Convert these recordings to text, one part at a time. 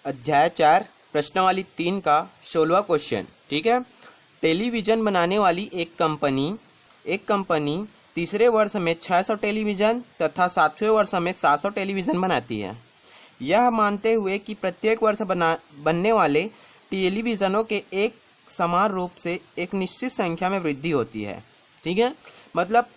अध्याय 4 प्रश्नावली 3 का 16वां क्वेश्चन। ठीक है। टेलीविज़न बनाने वाली एक कंपनी तीसरे वर्ष में 600 टेलीविज़न तथा 7वें वर्ष में 700 टेलीविज़न बनाती है। यह मानते हुए कि प्रत्येक वर्ष बनने वाले टेलीविज़नों के एक समान रूप से एक निश्चित संख्या में वृद्धि होती है। ठीक है, मतलब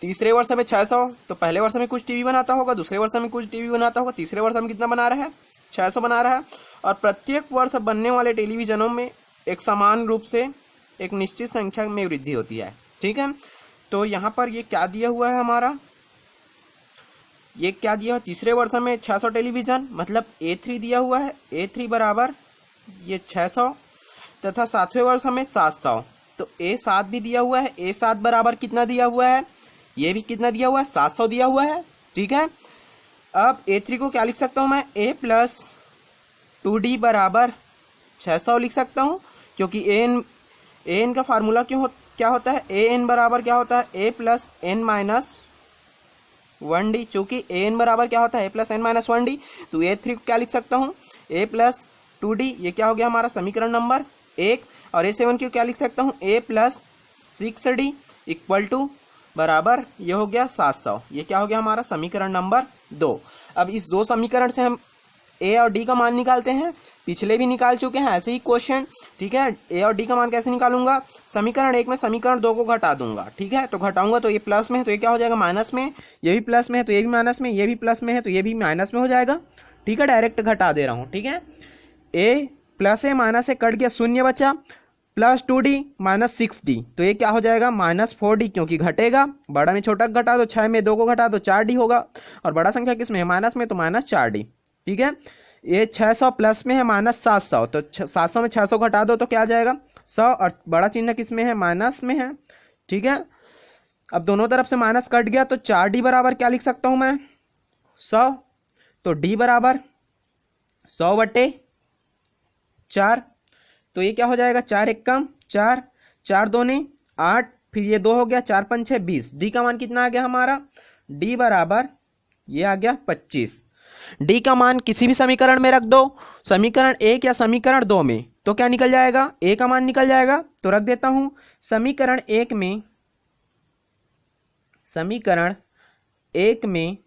तीसरे वर्ष में 600, तो पहले वर्ष में कुछ टीवी बनाता होगा, दूसरे वर्ष में कुछ टीवी बनाता होगा, तीसरे वर्ष में कितना बना रहा है, 600 बना रहा है। और प्रत्येक वर्ष बनने वाले टेलीविज़नों में एक समान रूप से एक निश्चित संख्या में वृद्धि होती है। ठीक है, तो यहाँ पर ये क्या दिया हुआ है हमारा, ये क्या दिया हुआ, तीसरे वर्ष में 600 टेलीविज़न, मतलब A3 दिया हुआ है, A3 बराबर ये 600 तथा 7वें वर्ष में 700, तो A7 भी दिया हुआ है। A7 बराबर कितना दिया हुआ है, ये भी कितना दिया हुआ है, 700 दिया हुआ है। ठीक है, अब A3 को क्या लिख सकता हूँ मैं, A प्लस 2D बराबर 600 लिख सकता हूँ, क्योंकि AN का फार्मूला क्या होता है, AN बराबर क्या होता है, A plus N minus 1D। चूँकि AN बराबर क्या होता है, A plus N minus 1D, तो A3 को क्या लिख सकता हूँ, A प्लस 2D। ये क्या हो गया हमारा समीकरण नंबर 1। और A7 को क्या लिख सकता हूँ, A plus 6D equal to बराबर ये हो गया 700। ये क्या हो गया हमारा समीकरण नंबर 2। अब इस दो समीकरण से हम A और D का मान निकालते हैं, पिछले भी निकाल चुके हैं ऐसे ही क्वेश्चन। ठीक है, A और D का मान कैसे निकालूंगा, समीकरण 1 में समीकरण 2 को घटा दूंगा। ठीक है, तो घटाऊंगा तो ये प्लस में है तो ये क्या हो जाएगा माइनस में, ये भी प्लस में है तो ये भी माइनस में, ये भी प्लस में है तो ये भी माइनस में हो जाएगा। ठीक है, डायरेक्ट घटा दे रहा हूँ। ठीक है, A प्लस है माइनस से कट गया, शून्य बचा, प्लस 2D माइनस 6D, तो ये क्या हो जाएगा माइनस 4D, क्योंकि घटेगा, बड़ा में छोटा घटा दो, 6 में 2 को घटा दो 4D होगा, और बड़ा संख्या किस में है माइनस में, तो माइनस 4D। ठीक है, ये 600 प्लस में है माइनस 700, तो 700 में 600 घटा दो तो क्या आ जाएगा 100, और बड़ा चिन्ह किस में है, माइनस में है। ठीक है, अब दोनों तरफ से माइनस कट गया, तो 4D बराबर क्या लिख सकता हूं मैं, 100, तो D बराबर 100/4, तो ये क्या हो जाएगा 4 एकम 4, 4 दूनी 8, फिर ये 2 हो गया, 4 5 6 20। डी का मान कितना आ गया हमारा, डी बराबर ये आ गया 25। डी का मान किसी भी समीकरण में रख दो, समीकरण 1 या समीकरण 2 में, तो क्या निकल जाएगा, ए का मान निकल जाएगा। तो रख देता हूं समीकरण 1 में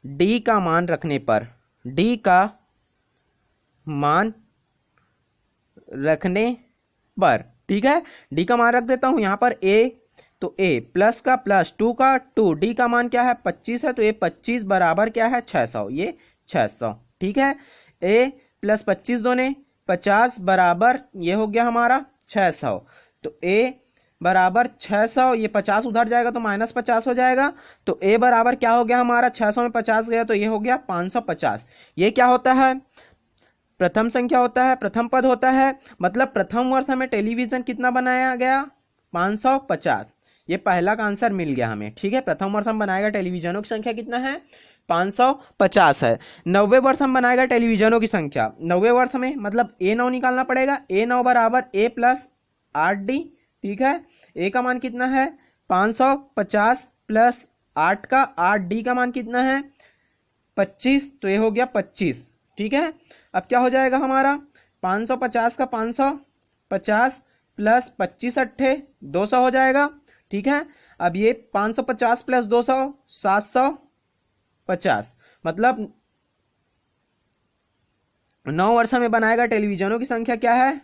डी का मान रखने पर, डी का मान रखने पर, ठीक है, डी का मान रख देता हूं यहां पर A, तो A प्लस का प्लस 2 का 2, डी का मान क्या है 25 है, तो ये 25 बराबर क्या है 600, ये 600। ठीक है, A प्लस 25 दोने 50 बराबर ये हो गया हमारा 600, तो A बराबर 600, ये 50 उधर जाएगा तो माइनस 50 हो जाएगा, तो A बराबर क्या हो गया हमारा, 600 में 50 गया तो ये हो गया 550। ये क्या होता है, प्रथम संख्या होता है, प्रथम पद होता है, मतलब प्रथम वर्ष में टेलीविजन कितना बनाया गया 550। ये पहला का आंसर मिल गया हमें। ठीक है, प्रथम वर्ष में बनाया गया टेलीविजनों की संख्या कितना है 550 है। 90वें वर्ष में बनाया गया टेलीविजनों की संख्या, 90वें वर्ष में मतलब A9 निकालना पड़ेगा, A9 बराबर A प्लस 8D। ठीक है, A का मान कितना है 550 प्लस 8 का 8D का मान कितना है 25, तो ये हो गया 25। ठीक है, अब क्या हो जाएगा हमारा 550 का 550 प्लस 25 अट्ठे 200 हो जाएगा। ठीक है, अब ये 550 प्लस 200 750, मतलब 9 वर्ष में बनाए गए टेलीविजनों की संख्या क्या है,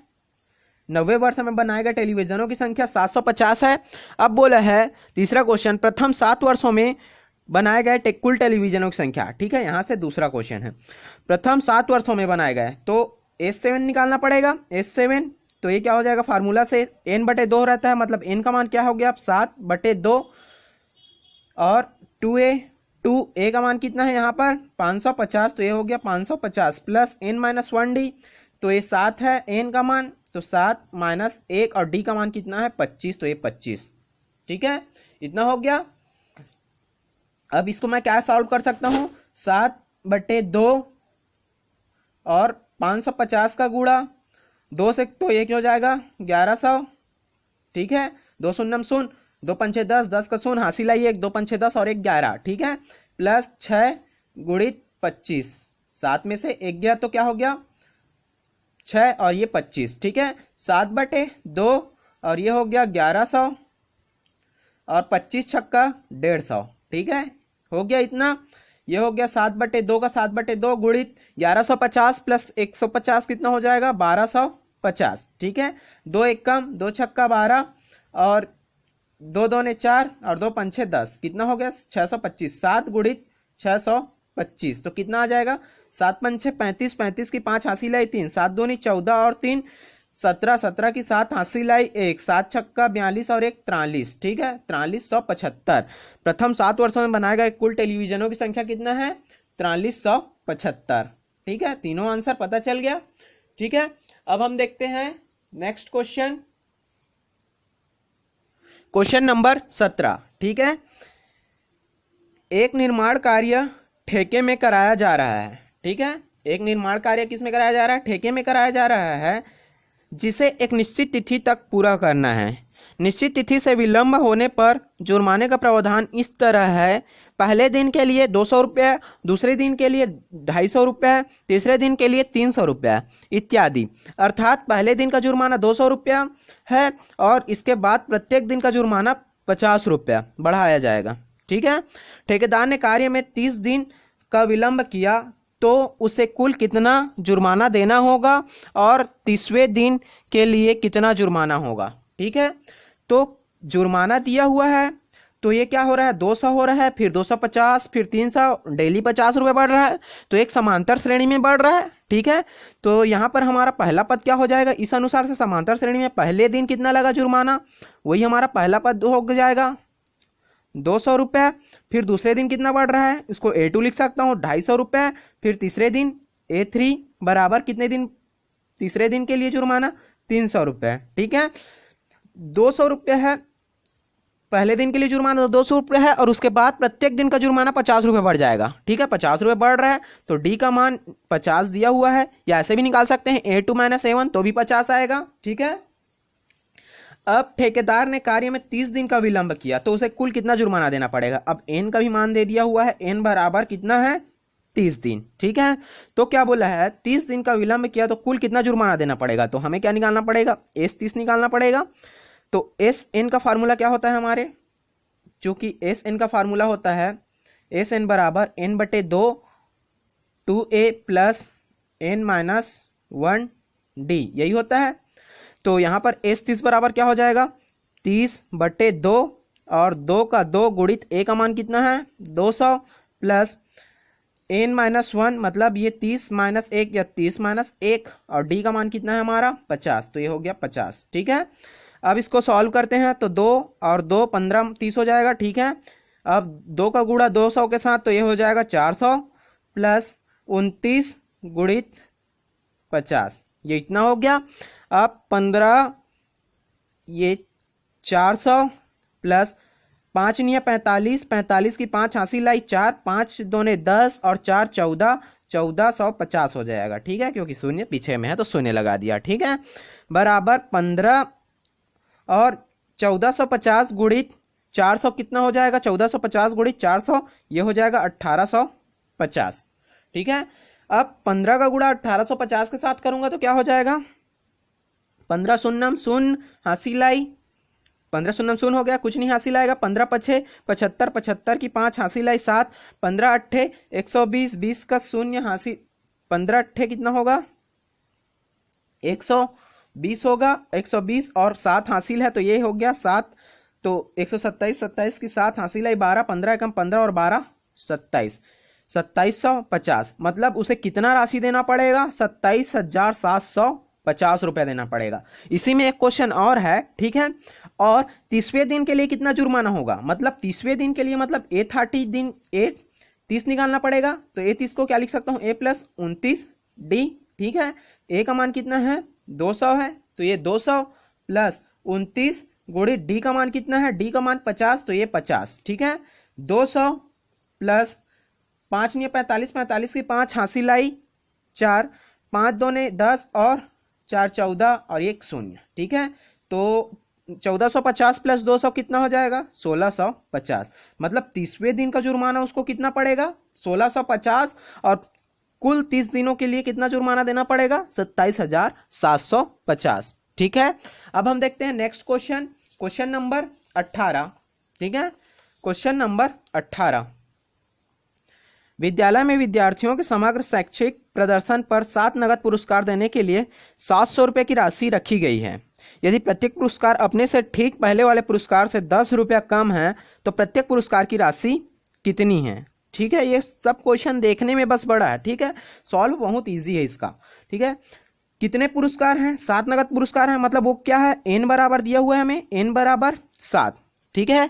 90वें वर्ष में बनाए गए टेलीविजनों की संख्या 750 है। अब बोला है तीसरा क्वेश्चन, प्रथम 7 वर्षों में बनाए गए कुल टेलीविजनों की संख्या। ठीक है, यहां से दूसरा क्वेश्चन है, प्रथम 7 वर्षों में बनाए गए, तो S7 निकालना पड़ेगा, S7, तो ये क्या हो जाएगा फार्मूला से n/2 रहता है, मतलब n का मान क्या हो गया 7/2, और 2a का मान कितना है यहाँ पर 550, तो ये हो गया 550 प्लस n-1d, तो ये 7 है n का मान, तो 7 माइनस 1, और d का मान कितना है 25, तो ये 25। ठीक है, इतना हो गया। अब इसको मैं क्या सॉल्व कर सकता हूं, 7/2 और 550 का गुणा 2 से, तो ये क्या हो जाएगा 1100। ठीक है, 2 शून्य 0, 2 पंचे 10, 10 का शून्य हासिल आई 1, 2 पंचे 10 और 1 11। ठीक है, प्लस 6 गुणित 25, 7 में से 1 गया तो क्या हो गया 6 और ये 25, ठीक है। 7/2 और ये हो गया 1100 और 25 छक्का 150, ठीक है, हो गया इतना। ये हो गया 7/2 का 7/2 गुणित 1150 प्लस 150 कितना हो जाएगा 1250, ठीक है। 2 1 कम 2 छक्का 12 और 2 2 4 और 2 5 6 10, कितना हो गया 625। 7 गुणित 625 तो कितना आ जाएगा 7 5 6 35, 35 की 5 हासिल आई 3, 7 दूनी 14 और 3 17, 17 की 7 हासिल आई 1, 7 छक्का 42 और 1 43, ठीक है 4375। प्रथम 7 वर्षों में बनाए गए कुल टेलीविजनों की संख्या कितना है 4375, ठीक है। तीनों आंसर पता चल गया, ठीक है। अब हम देखते हैं नेक्स्ट क्वेश्चन, क्वेश्चन नंबर 17, ठीक है। एक निर्माण कार्य ठेके में कराया जा रहा है, ठीक है। एक निर्माण कार्य किस में कराया जा रहा है ठेके में कराया जा रहा है, जिसे एक निश्चित तिथि तक पूरा करना है। निश्चित तिथि से विलंब होने पर जुर्माने का प्रावधान इस तरह है, पहले दिन के लिए 200 रुपये, दूसरे दिन के लिए 250 रुपये, तीसरे दिन के लिए 300 रुपये इत्यादि। अर्थात पहले दिन का जुर्माना 200 रुपया है और इसके बाद प्रत्येक दिन का जुर्माना 50 रुपया बढ़ाया जाएगा, ठीक है। ठेकेदार ने कार्य में 30 दिन का विलंब किया तो उसे कुल कितना जुर्माना देना होगा और 30वें दिन के लिए कितना जुर्माना होगा, ठीक है। तो जुर्माना दिया हुआ है तो ये क्या हो रहा है 200 हो रहा है, फिर 250, फिर 300, डेली 50 रुपये बढ़ रहा है, तो एक समांतर श्रेणी में बढ़ रहा है, ठीक है। तो यहाँ पर हमारा पहला पद क्या हो जाएगा, इस अनुसार से समांतर श्रेणी में पहले दिन कितना लगा जुर्माना, वही हमारा पहला पद हो जाएगा 200 रुपये। फिर दूसरे दिन कितना बढ़ रहा है, इसको A2 लिख सकता हूँ 250 रुपये। फिर तीसरे दिन A3 बराबर कितने दिन, तीसरे दिन के लिए जुर्माना 300 रुपये, ठीक है। 200 रुपये है पहले दिन के लिए जुर्माना 200 रुपये है और उसके बाद प्रत्येक दिन का जुर्माना 50 रुपये बढ़ जाएगा, ठीक है। 50 रुपये बढ़ रहा है तो डी का मान 50 दिया हुआ है, या ऐसे भी निकाल सकते हैं A2 - A1 तो भी 50 आएगा, ठीक है। अब ठेकेदार ने कार्य में 30 दिन का विलंब किया तो उसे कुल कितना जुर्माना देना पड़ेगा। अब एन का भी मान दे दिया हुआ है, एन बराबर कितना है 30 दिन, ठीक है। तो क्या बोला है 30 दिन का विलंब किया तो कुल कितना जुर्माना देना पड़ेगा, तो हमें क्या निकालना पड़ेगा S30 निकालना पड़ेगा। तो एस एन का फार्मूला क्या होता है हमारे, चूंकि एस एन का फार्मूला होता है एस एन बराबर n/2 2a plus n - 1d, यही होता है। तो यहाँ पर S30 बराबर क्या हो जाएगा 30/2 और 2 का 2 गुणित a का मान कितना है 200 प्लस n - 1 मतलब ये 30 - 1 या 30 - 1 और d का मान कितना है हमारा 50, तो ये हो गया 50, ठीक है। अब इसको सॉल्व करते हैं तो 2 और 2 15 30 हो जाएगा, ठीक है। अब 2 का गुणा 200 के साथ तो ये हो जाएगा 400 प्लस 29 गुणित 50, ये इतना हो गया। अब 15 ये 400 प्लस 5 × 45, 45 की 5 हासिल आई 4, 5 दूने 10 और 4 14, 1450 हो जाएगा, ठीक है, क्योंकि शून्य पीछे में है तो शून्य लगा दिया, ठीक है। बराबर 15 और 1450 गुणित 400 कितना हो जाएगा 1450 गुणित 400, ये हो जाएगा 1850, ठीक है। अब 15 का गुणा 1850 के साथ करूंगा तो क्या हो जाएगा 15 शून्यम शून्य हासिल आई, 15 शून्यम शून्य हो गया, कुछ नहीं हासिल आएगा। 15 पछे 75, 75 की 5 हासिल आई 7, 15 अट्ठे 120, 20 का शून्य हासिल, 15 अट्ठे कितना होगा 120 होगा, 120 और 7 हासिल है तो ये हो गया 7, तो 127, 27 की 7 हासिल आई 12, 15 कम 15 और 12 27, 2750, मतलब उसे कितना राशि देना पड़ेगा 27,750 रुपया देना पड़ेगा। इसी में एक क्वेश्चन और है, ठीक है। और 30वें दिन के लिए कितना जुर्माना होगा, मतलब 30वें दिन के लिए मतलब A30 दिन A30 निकालना पड़ेगा, तो A30 को क्या लिख सकता हूं A + 29D, ठीक है। A का मान कितना है 200 है तो ये 200 प्लस 29 गुणित D का मान कितना है, D का मान 50 तो ये 50, ठीक है। 200 प्लस 5 × 45, 45 की 5 हासिल आई 4, 5 दूने 10 और 4 14 और 1 0, ठीक है। तो 1450 प्लस 200 कितना हो जाएगा 1650, मतलब 30वें दिन का जुर्माना उसको कितना पड़ेगा 1650 और कुल 30 दिनों के लिए कितना जुर्माना देना पड़ेगा? 27,750। ठीक है, अब हम देखते हैं नेक्स्ट क्वेश्चन, क्वेश्चन नंबर 18। ठीक है, क्वेश्चन नंबर 18, विद्यालय में विद्यार्थियों के समग्र शैक्षिक प्रदर्शन पर 7 नगद पुरस्कार देने के लिए 700 रुपये की राशि रखी गई है। यदि प्रत्येक पुरस्कार अपने से ठीक पहले वाले पुरस्कार से 10 रुपया कम है तो प्रत्येक पुरस्कार की राशि कितनी है? ठीक है, ये सब क्वेश्चन देखने में बस बड़ा है। ठीक है, सॉल्व बहुत इजी है इसका। ठीक है, कितने पुरस्कार हैं? 7 नगद पुरस्कार हैं, मतलब वो क्या है? n बराबर दिया हुआ है हमें, n बराबर 7। ठीक है,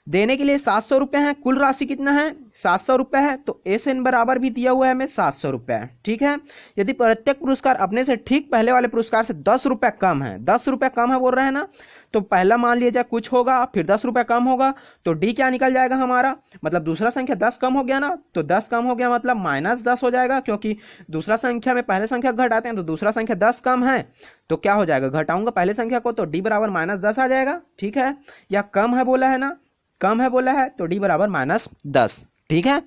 देने के लिए 700 रुपये हैं, कुल राशि कितना है? 700 रुपये है, तो SN बराबर भी दिया हुआ है हमें 700 रुपये है। ठीक है, यदि प्रत्येक पुरस्कार अपने से ठीक पहले वाले पुरस्कार से 10 रुपये कम है, 10 रुपये कम है बोल रहे हैं ना, तो पहला मान लिया जाए कुछ होगा, फिर 10 रुपये कम होगा, तो D क्या निकल जाएगा हमारा? मतलब दूसरा संख्या 10 कम हो गया ना, तो 10 कम हो गया मतलब -10 हो जाएगा, क्योंकि दूसरा संख्या में पहले संख्या घटाते हैं, तो दूसरा संख्या 10 कम है तो क्या हो जाएगा? घटाऊंगा पहले संख्या को तो D बराबर -10 आ जाएगा। ठीक है, या कम है बोला है ना, कम है बोला है तो D बराबर -10। ठीक है,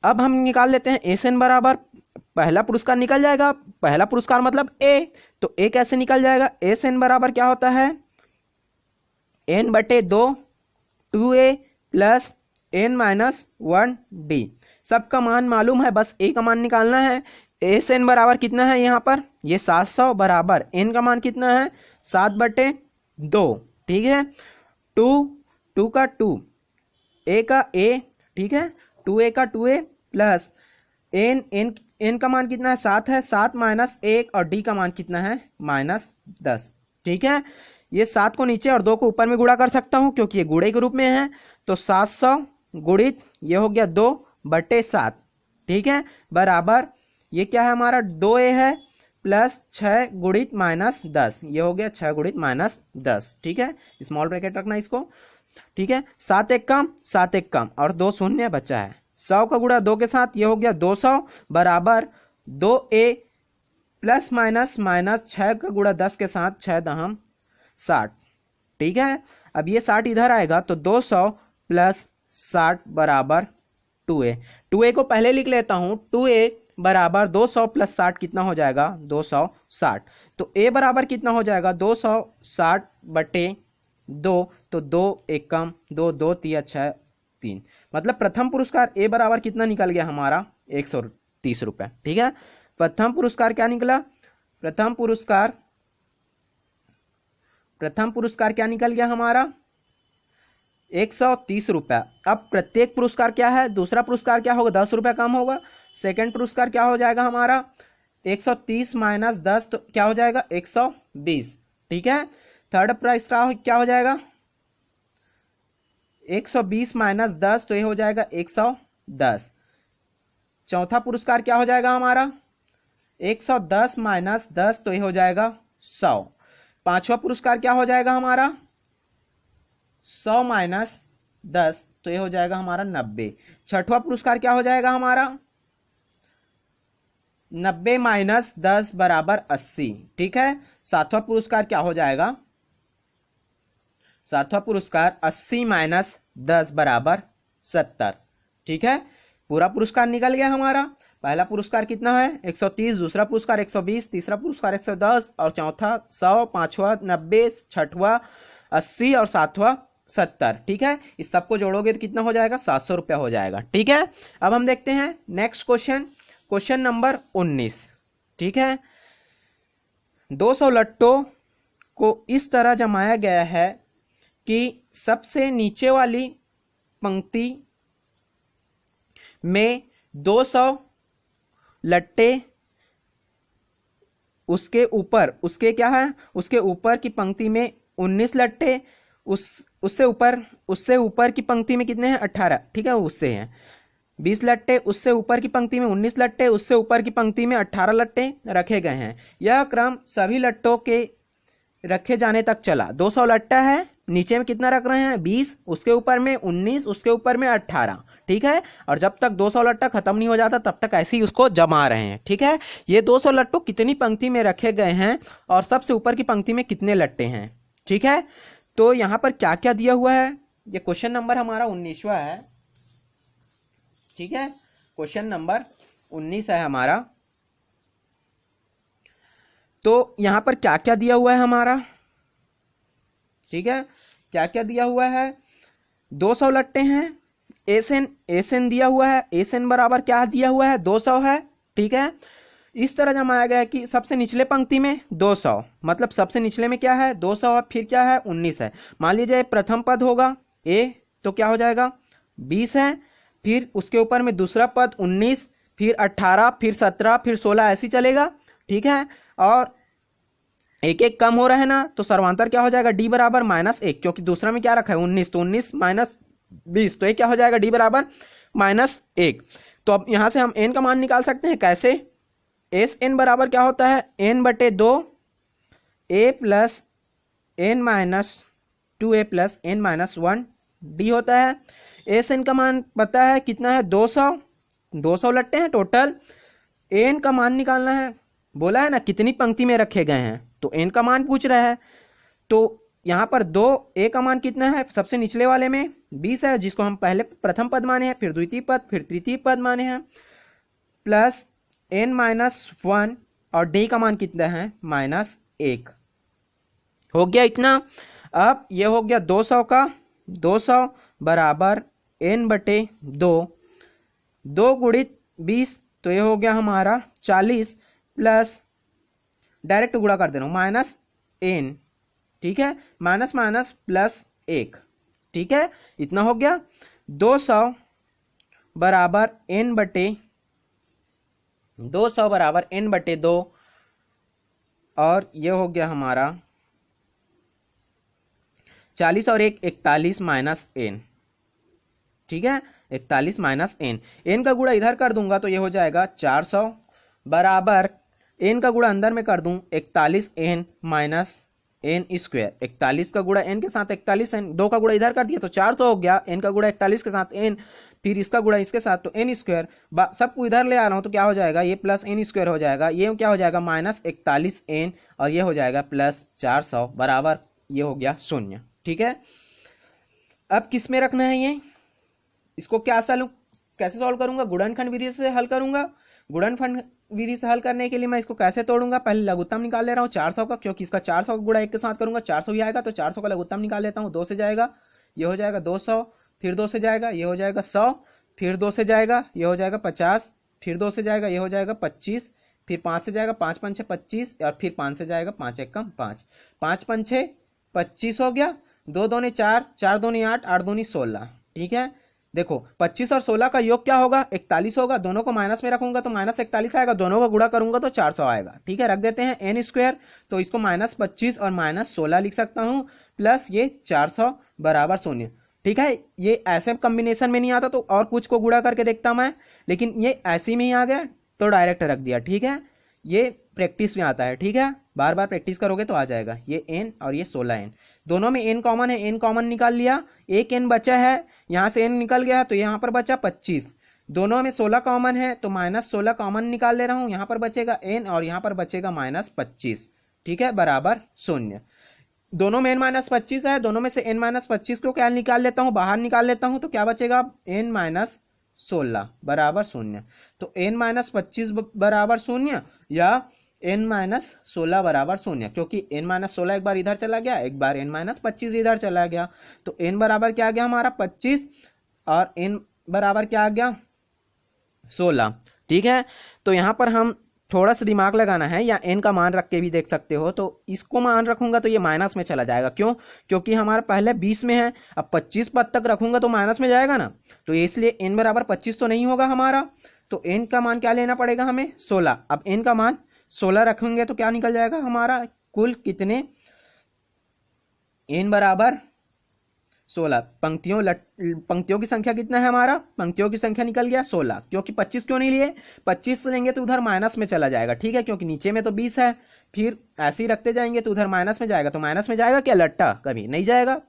अब हम निकाल लेते हैं SN बराबर, पहला पुरस्कार निकल जाएगा, पहला पुरस्कार मतलब A, तो A कैसे निकल जाएगा? SN बराबर क्या होता है? n/2 2A plus n-1D। सबका मान मालूम है, बस A का मान निकालना है। SN बराबर कितना है यहाँ पर? ये 700 बराबर N का मान कितना है? 7/2। ठीक है, 2 का 2, A का A। ठीक है, 2A का 2A प्लस n का मान कितना है? 7 है, 7 - 1 और D का मान कितना है? -10। ठीक है, ये 7 को नीचे और 2 को ऊपर में गुणा कर सकता हूं क्योंकि ये गुणे के रूप में है, तो 700 गुणित ये हो गया 2/7। ठीक है, बराबर ये क्या है हमारा? 2A है प्लस 6 गुणित -10, ये हो गया 6 गुणित -10। ठीक है, स्मॉल ब्रैकेट रखना इसको। ठीक है, 7 एक कम, 7 एक कम और 2 शून्य बचा है। 100 का गुणा 2 के साथ, ये हो गया 200 बराबर 2A प्लस -6 का गुणा 10 के साथ, 6 दहम 60। ठीक है, अब ये 60 इधर आएगा तो 200 प्लस 60 बराबर 2A। 2A को पहले लिख लेता हूं, 2A बराबर 200 प्लस 60 कितना हो जाएगा? 260। तो A बराबर कितना हो जाएगा? 260/2, तो 2 एक कम, 2 2 3 6 3, मतलब प्रथम पुरस्कार A बराबर कितना निकल गया हमारा? 130 रुपये। ठीक है, प्रथम पुरस्कार क्या निकला? प्रथम पुरस्कार क्या निकल गया हमारा? 130 रुपया। अब प्रत्येक पुरस्कार क्या है? दूसरा पुरस्कार क्या होगा? 10 रुपया कम होगा। सेकंड पुरस्कार क्या हो जाएगा हमारा? 130 - 10 तो क्या हो जाएगा? 120। ठीक है, थर्ड प्राइस क्या हो जाएगा? 120 - 10 तो ये हो जाएगा 110। चौथा पुरस्कार क्या हो जाएगा हमारा? 110 - 10 तो ये हो जाएगा 100। पांचवा पुरस्कार क्या हो जाएगा हमारा? 100 - 10 तो ये हो जाएगा हमारा 90। छठवां पुरस्कार क्या हो जाएगा हमारा? 90 - 10 बराबर 80। ठीक है, सातवां पुरस्कार क्या हो जाएगा? सातवां पुरस्कार 80 - 10 बराबर 70। ठीक है, पूरा पुरस्कार निकल गया हमारा। पहला पुरस्कार कितना है? 130, दूसरा पुरस्कार 120, तीसरा पुरस्कार 110 और चौथा 100, पांचवा 90, छठवा 80 और सातवां 70। ठीक है, इस सबको जोड़ोगे तो कितना हो जाएगा? 700 रुपया हो जाएगा। ठीक है, अब हम देखते हैं नेक्स्ट क्वेश्चन, क्वेश्चन नंबर 19। ठीक है, 200 लट्टों को इस तरह जमाया गया है कि सबसे नीचे वाली पंक्ति में 200 लट्टे, उसके ऊपर उसके क्या है? उसके ऊपर की पंक्ति में 19 लट्टे, उससे ऊपर की पंक्ति में कितने हैं? 18। ठीक है, उससे हैं 20 लट्टे, उससे ऊपर की पंक्ति में 19 लट्टे, उससे ऊपर की पंक्ति में 18 लट्टे रखे गए हैं। यह क्रम सभी लट्टों के रखे जाने तक चला। 200 लट्टा है, नीचे में कितना रख रहे हैं? 20, उसके ऊपर में 19, उसके ऊपर में 18। ठीक है, और जब तक 200 लट्टा खत्म नहीं हो जाता तब तक ऐसे ही उसको जमा रहे हैं। ठीक है, ये 200 लट्टू कितनी पंक्ति में रखे गए हैं और सबसे ऊपर की पंक्ति में कितने लट्टे हैं। ठीक है, तो यहां पर क्या क्या दिया हुआ है? ये क्वेश्चन नंबर हमारा 19वां है। ठीक है, क्वेश्चन नंबर 19 है हमारा। तो यहां पर क्या क्या दिया हुआ है हमारा, ठीक है, क्या क्या दिया हुआ है, 200 लट्टे हैं, एस एन दिया हुआ है, एस एन बराबर क्या दिया हुआ है 200 है, ठीक है। इस तरह जमाया गया है कि सबसे निचले पंक्ति में 200, मतलब सबसे निचले में क्या है 200 है, फिर क्या है 19 है। मान लीजिए प्रथम पद होगा ए, तो क्या हो जाएगा 20 है, फिर उसके ऊपर में दूसरा पद 19, फिर 18, फिर 17, फिर 16, ऐसे चलेगा, ठीक है। और एक एक कम हो रहा है ना, तो सर्वांतर क्या हो जाएगा डी बराबर -1, क्योंकि दूसरा में क्या रखा है 19, तो 19 - 20, तो ये क्या हो जाएगा डी बराबर -1। तो अब यहां से हम n का मान निकाल सकते हैं, कैसे, एस एन बराबर क्या होता है n/2 a plus n-2a plus n-1 D होता है। एस एन का मान पता है कितना है 200 लट्टे हैं टोटल। एन का मान निकालना है, बोला है ना कितनी पंक्ति में रखे गए हैं, तो एन का मान पूछ रहा है। तो यहां पर ए का मान कितना है, सबसे निचले वाले में 20 है, जिसको हम पहले प्रथम पद माने हैं, फिर द्वितीय पद, फिर तृतीय पद माने हैं, प्लस n-1, और डी का मान कितना है -1। हो गया इतना। अब ये हो गया 200 का, 200 बराबर n/2, 2 गुणित 20, तो ये हो गया हमारा 40, प्लस डायरेक्ट गुणा कर दे रहा हूं -n, ठीक है, माइनस माइनस प्लस 1, ठीक है, इतना हो गया। 200 बराबर n/2, और ये हो गया हमारा 40 और 1 41 -n, ठीक है, 41 -n। n का गुणा इधर कर दूंगा तो ये हो जाएगा 400 बराबर n का गुणा अंदर में कर दूं 41n -n²। 41 का गुणा n के साथ 41n, 2 का गुणा इधर कर दिया तो 400 हो गया, n का गुणा 41 के साथ n, फिर इसका गुणा इसके साथ तो n², सबको इधर ले आ रहा हूं तो क्या हो जाएगा, ये प्लस n² हो जाएगा, ये क्या हो जाएगा -41n, और ये हो जाएगा प्लस 400 बराबर ये हो गया 0, ठीक है। अब किस में रखना है ये, इसको क्या कैसे सॉल्व करूंगा, गुणनखंड विधि से हल करूंगा। गुणनखंड विधि से हल करने के लिए मैं इसको कैसे तोड़ूंगा, पहले लघुत्तम निकाल ले रहा हूँ 400 का, क्योंकि इसका 400 का गुणा 1 के साथ करूंगा 400 ही आएगा, तो 400 का लघुत्तम निकाल लेता हूँ, 2 से जाएगा ये हो जाएगा 200, फिर 2 से जाएगा ये हो जाएगा 100, फिर 2 से जाएगा ये हो जाएगा 50, फिर 2 से जाएगा ये हो जाएगा 25, फिर 5 से जाएगा 5 5 6 25, और फिर 5 से जाएगा 5 1 5, 5 5 6 25 हो गया, 2 दूनी 4, 4 दूनी 8, 8 दूनी 16, ठीक है। देखो 25 और 16 का योग क्या होगा 41 होगा, दोनों को माइनस में रखूंगा तो -41 आएगा, दोनों का गुणा करूंगा तो 400 आएगा, ठीक है। रख देते हैं n², तो इसको -25 और -16 लिख सकता हूं, प्लस ये 400 बराबर 0, ठीक है। ये ऐसे कॉम्बिनेशन में नहीं आता तो और कुछ को गुणा करके देखता मैं, लेकिन ये ऐसे में ही आ गया तो डायरेक्ट रख दिया, ठीक है। ये प्रैक्टिस में आता है, ठीक है, बार बार प्रैक्टिस करोगे तो आ जाएगा। ये n और ये 16n, दोनों में n कॉमन है, n कॉमन निकाल लिया, एक n बचा है, यहां से n निकल गया तो यहां पर बचा 25, दोनों में 16 कॉमन है तो -16 कॉमन निकाल ले रहा हूं, यहां पर बचेगा n और यहां पर बचेगा -25, ठीक है, बराबर 0। दोनों में n-25 है, दोनों में से n-25 को क्या निकाल लेता हूं, बाहर निकाल लेता हूं, तो क्या बचेगा n-16 बराबर 0। तो n-25 बराबर 0 या n-16 बराबर 0, क्योंकि n-16 एक बार इधर चला गया, एक बार n-25 इधर चला गया, तो n बराबर क्या आ गया हमारा 25 और n बराबर क्या आ गया 16, ठीक है। तो यहां पर हम थोड़ा सा दिमाग लगाना है, या n का मान रख के भी देख सकते हो, तो इसको मान रखूंगा तो ये माइनस में चला जाएगा, क्यों, क्योंकि हमारा पहले 20 में है, अब 25 पद तक रखूंगा तो माइनस में जाएगा ना, तो इसलिए n बराबर 25 तो नहीं होगा हमारा, तो n का मान क्या लेना पड़ेगा हमें 16। अब n का मान 16 रखेंगे तो क्या निकल जाएगा हमारा, कुल कितने, n बराबर 16, पंक्तियों की संख्या कितना है हमारा, पंक्तियों की संख्या निकल गया 16, क्योंकि 25 क्यों नहीं लिए, 25 से लेंगे तो उधर माइनस में चला जाएगा, ठीक है, क्योंकि नीचे में तो 20 है, फिर ऐसे ही रखते जाएंगे तो उधर माइनस में जाएगा, तो माइनस में जाएगा क्या लट्टा, कभी नहीं जाएगा।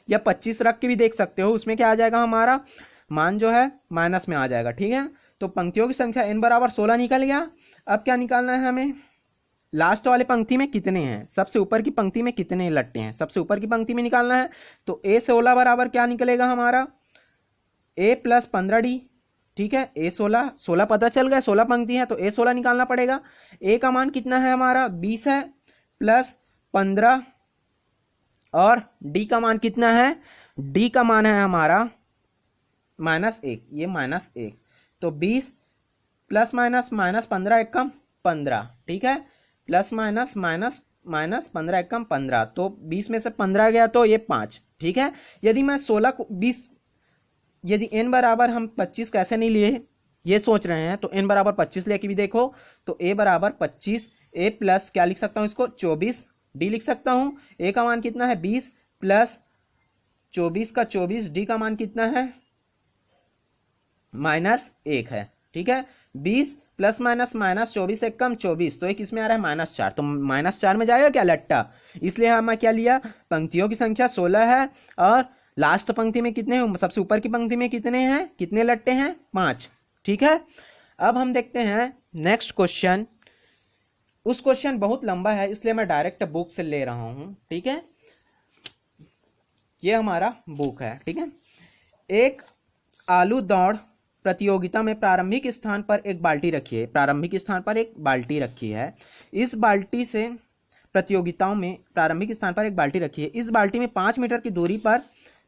या 25 रख के भी देख सकते हो, उसमें क्या आ जाएगा हमारा मान जो है माइनस में आ जाएगा, ठीक है। तो पंक्तियों की संख्या n बराबर 16 निकल गया। अब क्या निकालना है हमें, लास्ट वाले पंक्ति में कितने हैं, सबसे ऊपर की पंक्ति में कितने लट्टे हैं, सबसे ऊपर की पंक्ति में निकालना है। तो a16 बराबर क्या निकलेगा हमारा a + 15d ठीक है। ए 16 पता चल गया, 16 पंक्ति है तो ए 16 निकालना पड़ेगा। ए का मान कितना है हमारा 20 है प्लस 15 और डी का मान कितना है, डी का मान है हमारा -1, ये -1 तो 20 प्लस माइनस 15 एकम 15, ठीक है, प्लस माइनस 15 एकम 15 तो 20 में से 15 गया तो ये 5, ठीक है। यदि मैं 16 को 20, यदि n बराबर हम 25 कैसे नहीं लिए ये सोच रहे हैं तो n बराबर 25 लेके भी देखो तो a बराबर 25, a प्लस क्या लिख सकता हूं इसको 24, d लिख सकता हूं। a का मान कितना है 20 प्लस 24 का 24, d का मान कितना है -1 है, ठीक है। 20 प्लस माइनस 24 एक कम 24 तो एक इसमें आ रहा है -4 तो -4 में जाएगा क्या लट्टा, इसलिए हमें क्या लिया, पंक्तियों की संख्या 16 है और लास्ट पंक्ति में कितने हैं, सबसे ऊपर की पंक्ति में कितने हैं, कितने लट्टे हैं 5, ठीक है। अब हम देखते हैं नेक्स्ट क्वेश्चन। उस क्वेश्चन बहुत लंबा है इसलिए मैं डायरेक्ट बुक से ले रहा हूं, ठीक है। ये हमारा बुक है, ठीक है। एक आलू दौड़ प्रतियोगिता में प्रारंभिक स्थान पर एक बाल्टी रखी है, प्रारंभिक स्थान पर एक बाल्टी रखी है। इस बाल्टी से प्रतियोगिताओं में प्रारंभिक स्थान पर एक बाल्टी रखी है। इस बाल्टी में 5 मीटर की दूरी पर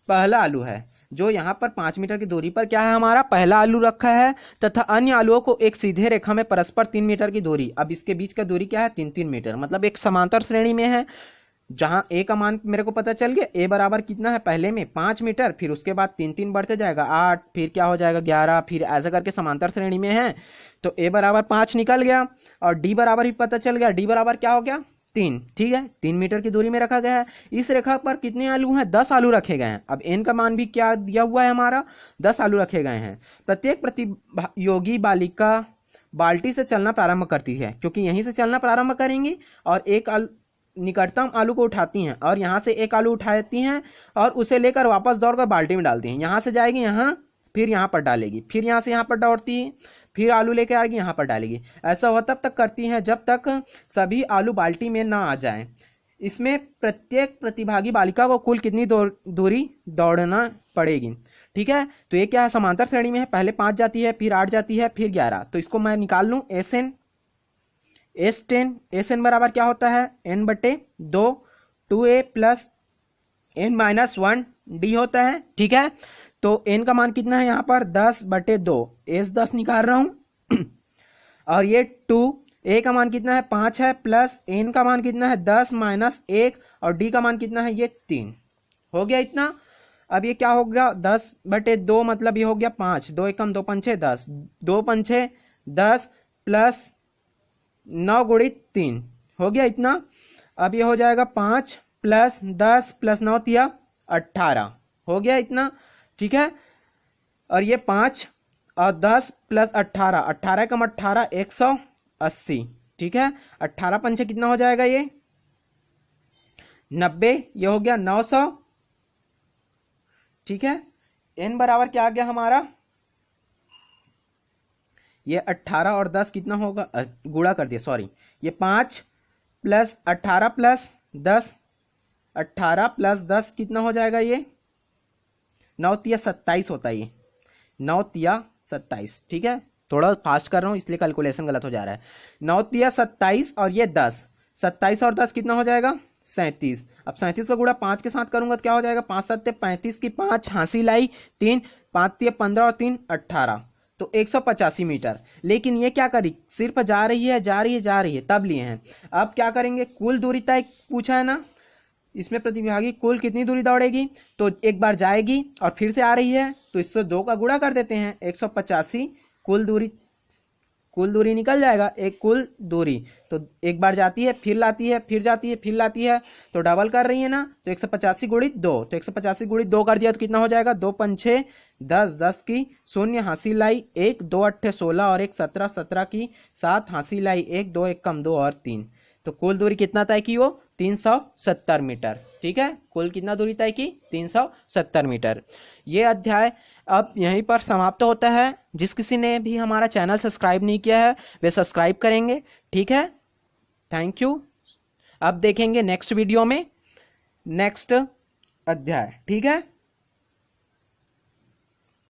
पहला आलू है, जो यहाँ पर 5 मीटर की दूरी पर क्या है हमारा पहला आलू रखा है तथा अन्य आलुओं को एक सीधे रेखा में परस्पर 3 मीटर की दूरी, अब इसके बीच का दूरी क्या है 3-3 मीटर, मतलब एक समांतर श्रेणी में है। जहां ए का मान मेरे को पता चल गया, ए बराबर कितना है पहले में 5 मीटर, फिर उसके बाद 3-3 बढ़ते जाएगा 8, फिर क्या हो जाएगा 11, फिर ऐसा करके समांतर श्रेणी में है तो ए बराबर 5 निकल गया और डी बराबर भी पता चल गया, डी बराबर क्या हो गया 3, ठीक है, 3 मीटर की दूरी में रखा गया है। इस रेखा पर कितने आलू हैं 10 आलू रखे गए हैं। अब एन का मान भी क्या दिया हुआ है हमारा 10 आलू रखे गए हैं। प्रत्येक प्रतियोगी बालिका बाल्टी से चलना प्रारंभ करती है, क्योंकि यहीं से चलना प्रारंभ करेंगी और एक निकटतम आलू को उठाती हैं और यहाँ से एक आलू उठाती हैं और उसे लेकर वापस दौड़कर बाल्टी में डालती हैं। यहाँ से जाएगी यहाँ, फिर यहाँ पर डालेगी, फिर यहाँ से यहाँ पर दौड़ती है, फिर आलू लेके आएगी यहाँ पर डालेगी। ऐसा वह तब तक करती हैं जब तक सभी आलू बाल्टी में ना आ जाएं। इसमें प्रत्येक प्रतिभागी बालिका को कुल कितनी दूरी दौड़ना पड़ेगी, ठीक है। तो ये क्या है समांतर श्रेणी में है, पहले 5 जाती है, फिर 8 जाती है, फिर 11, तो इसको मैं निकाल लूँ एस एन बराबर क्या होता है n/2 2a plus n-1 d होता है, ठीक है। तो n का मान कितना है यहाँ पर 10/2, एस 10 निकाल रहा हूं और ये 2, a का मान कितना है 5 है प्लस n का मान कितना है 10 - 1 और d का मान कितना है ये 3 हो गया इतना। अब ये क्या हो गया 10/2 मतलब ये हो गया 5, 2 एकम 2 पंछे 10, 2 पंछे 10 प्लस 9 × 3 हो गया इतना। अब ये हो जाएगा 5 प्लस 10 प्लस 9 तिया 18 हो गया इतना, ठीक है। और ये 5 और 10 प्लस 18, 18 कम 18 180, ठीक है। 18 पंचे कितना हो जाएगा ये 90, ये हो गया 900, ठीक है। n बराबर क्या आ गया हमारा, ये 18 और 10 कितना होगा, गुणा कर दिया सॉरी, ये 5 प्लस 18 प्लस 10, 18 प्लस 10 कितना हो जाएगा ये 9 तिया 27 होता है, ये 9 तिया 27, ठीक है। थोड़ा फास्ट कर रहा हूं इसलिए कैलकुलेशन गलत हो जा रहा है। 9 तिया 27 और ये 10, 27 और 10 कितना हो जाएगा 37। अब 37 का गुणा 5 के साथ करूंगा तो क्या हो जाएगा 5 7 35 की 5 हांसी लाई 3, 5 तिया 15 और 3 18 तो 185 मीटर। लेकिन ये क्या करी सिर्फ जा रही है तब लिए हैं। अब क्या करेंगे कुल दूरी तय पूछा है ना, इसमें प्रतिभागी कुल कितनी दूरी दौड़ेगी, तो एक बार जाएगी और फिर से आ रही है तो इससे 2 का गुणा कर देते हैं, 185 कुल दूरी निकल जाएगा, एक कुल दूरी तो एक बार जाती है फिर लाती है फिर जाती है फिर लाती है तो डबल कर रही है ना, तो 185 × 2, तो 185 × 2 कर दिया तो कितना हो जाएगा 2 पंछे 10, 10 की 0 हांसी लाई 1, 2 8 16 और 1 17, 17 की 7 हांसी लाई 1, 2 1 कम 2 और 3, तो कुल दूरी कितना तय की वो 370 मीटर, ठीक है। कुल कितना दूरी तय की 370 मीटर। ये अध्याय अब यहीं पर समाप्त होता है। जिस किसी ने भी हमारा चैनल सब्सक्राइब नहीं किया है वे सब्सक्राइब करेंगे, ठीक है। Thank you. अब देखेंगे नेक्स्ट वीडियो में नेक्स्ट अध्याय, ठीक है।